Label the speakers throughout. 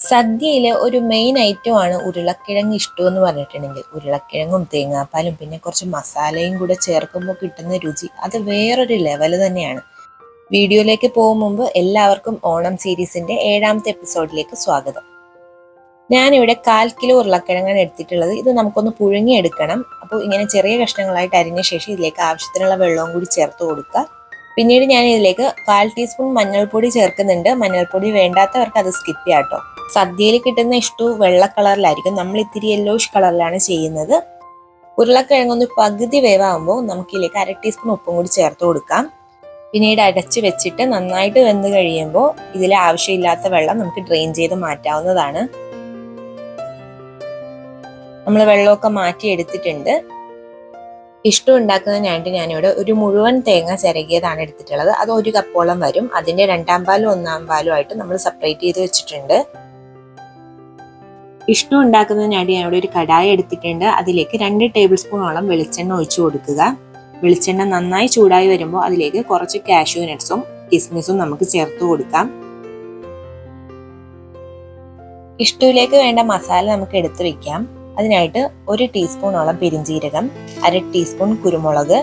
Speaker 1: സദ്യയിലെ ഒരു മെയിൻ ഐറ്റമാണ് ഉരുളക്കിഴങ്ങ് ഇഷ്ടമെന്ന് പറഞ്ഞിട്ടുണ്ടെങ്കിൽ ഉരുളക്കിഴങ്ങും തേങ്ങാപ്പാലും പിന്നെ കുറച്ച് മസാലയും കൂടെ ചേർക്കുമ്പോൾ കിട്ടുന്ന രുചി അത് വേറൊരു ലെവൽ തന്നെയാണ്. വീഡിയോയിലേക്ക് പോകും മുമ്പ് എല്ലാവർക്കും ഓണം സീരീസിന്റെ 7ാമത്തെ എപ്പിസോഡിലേക്ക് സ്വാഗതം. ഞാനിവിടെ 1/4 കിലോ ഉരുളക്കിഴങ്ങാണ് എടുത്തിട്ടുള്ളത്. ഇത് നമുക്കൊന്ന് പുഴുങ്ങിയെടുക്കണം. അപ്പോൾ ഇങ്ങനെ ചെറിയ കഷ്ണങ്ങളായിട്ട് അരിഞ്ഞ ശേഷം ഇതിലേക്ക് ആവശ്യത്തിനുള്ള വെള്ളവും കൂടി ചേർത്ത് കൊടുക്കുക. പിന്നീട് ഞാൻ ഇതിലേക്ക് 1/4 ടീസ്പൂൺ മഞ്ഞൾപ്പൊടി ചേർക്കുന്നുണ്ട്. മഞ്ഞൾപ്പൊടി വേണ്ടാത്തവർക്ക് അത് സ്കിപ്പ് ചെയ്യാം കേട്ടോ. സദ്യയിൽ കിട്ടുന്ന ഇഷ്ടു വെള്ള കളറിലായിരിക്കും, നമ്മൾ ഇത്തിരി യെല്ലോയിഷ് കളറിലാണ് ചെയ്യുന്നത്. ഉരുളക്കിഴങ്ങൊന്ന് പകുതി വേവാകുമ്പോൾ നമുക്കിതിലേക്ക് 1/2 ടീസ്പൂൺ ഉപ്പും കൂടി ചേർത്ത് കൊടുക്കാം. പിന്നീട് അടച്ച് വെച്ചിട്ട് നന്നായിട്ട് വെന്ത് കഴിയുമ്പോൾ ഇതിലെ ആവശ്യമില്ലാത്ത വെള്ളം നമുക്ക് ഡ്രെയിൻ ചെയ്ത് മാറ്റാവുന്നതാണ്. നമ്മൾ വെള്ളമൊക്കെ മാറ്റി എടുത്തിട്ടുണ്ട്. ഇഷ്ടം ഉണ്ടാക്കുന്നതിനായിട്ട് ഞാനിവിടെ ഒരു മുഴുവൻ തേങ്ങ ചിരകിയതാണ് എടുത്തിട്ടുള്ളത്. അത് 1 കപ്പോളം വരും. അതിന്റെ 2ാം പാലും 1ാം പാലും ആയിട്ട് നമ്മൾ സെപ്പറേറ്റ് ചെയ്ത് വെച്ചിട്ടുണ്ട്. ഇഷ്ടം ഉണ്ടാക്കുന്നതിനായിട്ട് ഞാൻ ഇവിടെ ഒരു കടായി എടുത്തിട്ടുണ്ട്. അതിലേക്ക് 2 ടേബിൾ സ്പൂണോളം വെളിച്ചെണ്ണ ഒഴിച്ചു കൊടുക്കുക. വെളിച്ചെണ്ണ നന്നായി ചൂടായി വരുമ്പോൾ അതിലേക്ക് കുറച്ച് കാഷ്യൂ നട്ട്സും കിസ്മിസും നമുക്ക് ചേർത്ത് കൊടുക്കാം. ഇഷ്ടത്തിലേക്ക് വേണ്ട മസാല നമുക്ക് എടുത്തു വെക്കാം. അതിനായിട്ട് 1 ടീസ്പൂണോളം പെരിഞ്ജീരകം, 1/2 ടീസ്പൂൺ കുരുമുളക്,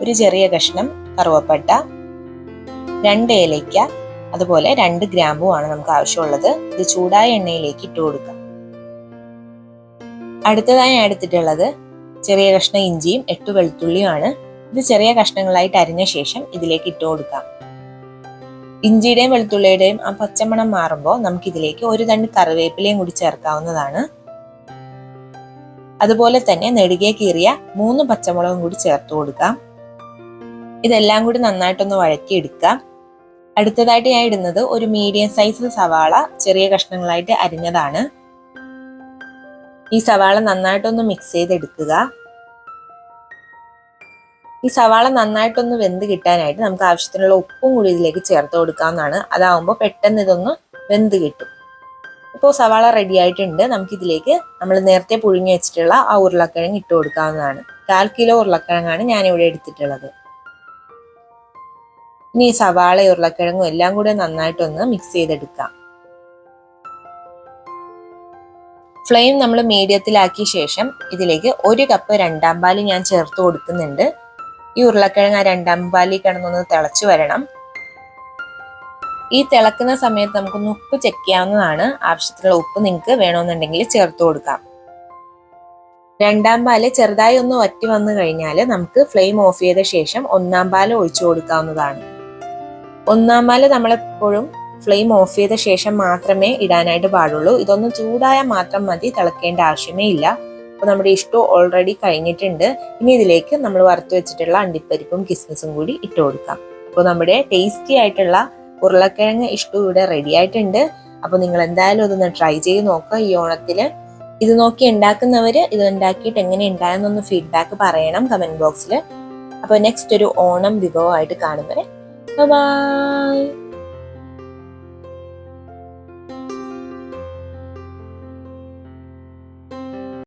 Speaker 1: ഒരു ചെറിയ കഷ്ണം കറുവപ്പട്ട, 2 ഏലയ്ക്ക, അതുപോലെ 2 ഗ്രാമ്പുമാണ് നമുക്ക് ആവശ്യമുള്ളത്. ഇത് ചൂടായ എണ്ണയിലേക്ക് ഇട്ട് കൊടുക്കാം. അടുത്തതായി ഞാൻ എടുത്തിട്ടുള്ളത് ചെറിയ കഷ്ണം ഇഞ്ചിയും 8 വെളുത്തുള്ളിയുമാണ്. ഇത് ചെറിയ കഷ്ണങ്ങളായിട്ട് അരിഞ്ഞ ശേഷം ഇതിലേക്ക് ഇട്ട് കൊടുക്കാം. ഇഞ്ചിയുടെയും വെളുത്തുള്ളിയുടെയും ആ പച്ചമണം മാറുമ്പോൾ നമുക്ക് ഇതിലേക്ക് 1 തണ്ട് കറിവേപ്പിലയും കൂടി ചേർക്കാവുന്നതാണ്. അതുപോലെ തന്നെ നെടുകെ കീറിയ 3 പച്ചമുളകും കൂടി ചേർത്ത് കൊടുക്കാം. ഇതെല്ലാം കൂടി നന്നായിട്ടൊന്ന് വഴറ്റിയെടുക്കാം. അടുത്തതായിട്ട് ഞാൻ ഇടുന്നത് ഒരു മീഡിയം സൈസ് സവാള ചെറിയ കഷ്ണങ്ങളായിട്ട് അരിഞ്ഞതാണ്. ഈ സവാള നന്നായിട്ടൊന്ന് മിക്സ് ചെയ്തെടുക്കുക. ഈ സവാള നന്നായിട്ടൊന്ന് വെന്ത് കിട്ടാനായിട്ട് നമുക്ക് ആവശ്യത്തിനുള്ള ഉപ്പും കൂടി ഇതിലേക്ക് ചേർത്ത് കൊടുക്കാവുന്നതാണ്. അതാവുമ്പോൾ പെട്ടെന്ന് ഇതൊന്ന് വെന്ത് കിട്ടും. ഇപ്പോൾ സവാള റെഡി ആയിട്ടുണ്ട്. നമുക്കിതിലേക്ക് നമ്മൾ നേരത്തെ പുഴുങ്ങി വെച്ചിട്ടുള്ള ആ ഉരുളക്കിഴങ്ങ് ഇട്ട് കൊടുക്കാവുന്നതാണ്. 1/4 കിലോ ഉരുളക്കിഴങ്ങാണ് ഞാനിവിടെ എടുത്തിട്ടുള്ളത്. ഇനി ഈ സവാള ഉരുളക്കിഴങ്ങും എല്ലാം കൂടെ നന്നായിട്ടൊന്ന് മിക്സ് ചെയ്തെടുക്കാം. ഫ്ലെയിം നമ്മൾ മീഡിയത്തിലാക്കിയ ശേഷം ഇതിലേക്ക് 1 കപ്പ് 2ാം പാല് ഞാൻ ചേർത്ത് കൊടുക്കുന്നുണ്ട്. ഈ ഉരുളക്കിഴങ്ങ് ആ 2ാം പാലിൽ കിടന്നൊന്ന് തിളച്ചു വരണം. ഈ തിളക്കുന്ന സമയത്ത് നമുക്കൊന്ന് ഉപ്പ് ചെക്ക് ചെയ്യാവുന്നതാണ്. ആവശ്യത്തിനുള്ള ഉപ്പ് നിങ്ങൾക്ക് വേണമെന്നുണ്ടെങ്കിൽ ചേർത്ത് കൊടുക്കാം. 2ാം പാല് ചെറുതായി ഒന്ന് വറ്റി വന്നു കഴിഞ്ഞാൽ നമുക്ക് ഫ്ലെയിം ഓഫ് ചെയ്ത ശേഷം 1ാം പാല് ഒഴിച്ചു കൊടുക്കാവുന്നതാണ്. 1ാം പാല് നമ്മളെപ്പോഴും ഫ്ലെയിം ഓഫ് ചെയ്ത ശേഷം മാത്രമേ ഇടാനായിട്ട് പാടുള്ളൂ. ഇതൊന്ന് ചൂടായാൽ മാത്രം മതി, തിളക്കേണ്ട ആവശ്യമേ ഇല്ല. അപ്പോൾ നമ്മുടെ ഇഷ്ടം ഓൾറെഡി കഴിഞ്ഞിട്ടുണ്ട്. ഇനി ഇതിലേക്ക് നമ്മൾ വറുത്ത് വെച്ചിട്ടുള്ള അണ്ടിപ്പരിപ്പും കിസ്മിസും കൂടി ഇട്ട് കൊടുക്കാം. അപ്പോൾ നമ്മുടെ ടേസ്റ്റി ആയിട്ടുള്ള ഉരുളക്കിഴങ്ങ് ഇഷ്ടം ഇവിടെ റെഡി ആയിട്ടുണ്ട്. അപ്പോൾ നിങ്ങൾ എന്തായാലും ഇതൊന്ന് ട്രൈ ചെയ്ത് നോക്കുക ഈ ഓണത്തിന്. ഇത് നോക്കി ഉണ്ടാക്കുന്നവര് ഇത് ഉണ്ടാക്കിയിട്ട് എങ്ങനെ ഉണ്ടായെന്നൊന്ന് ഫീഡ്ബാക്ക് പറയണം കമന്റ് ബോക്സിൽ. അപ്പോൾ നെക്സ്റ്റ് ഒരു ഓണം വിഭവമായിട്ട് കാണും വരെ ബൈ.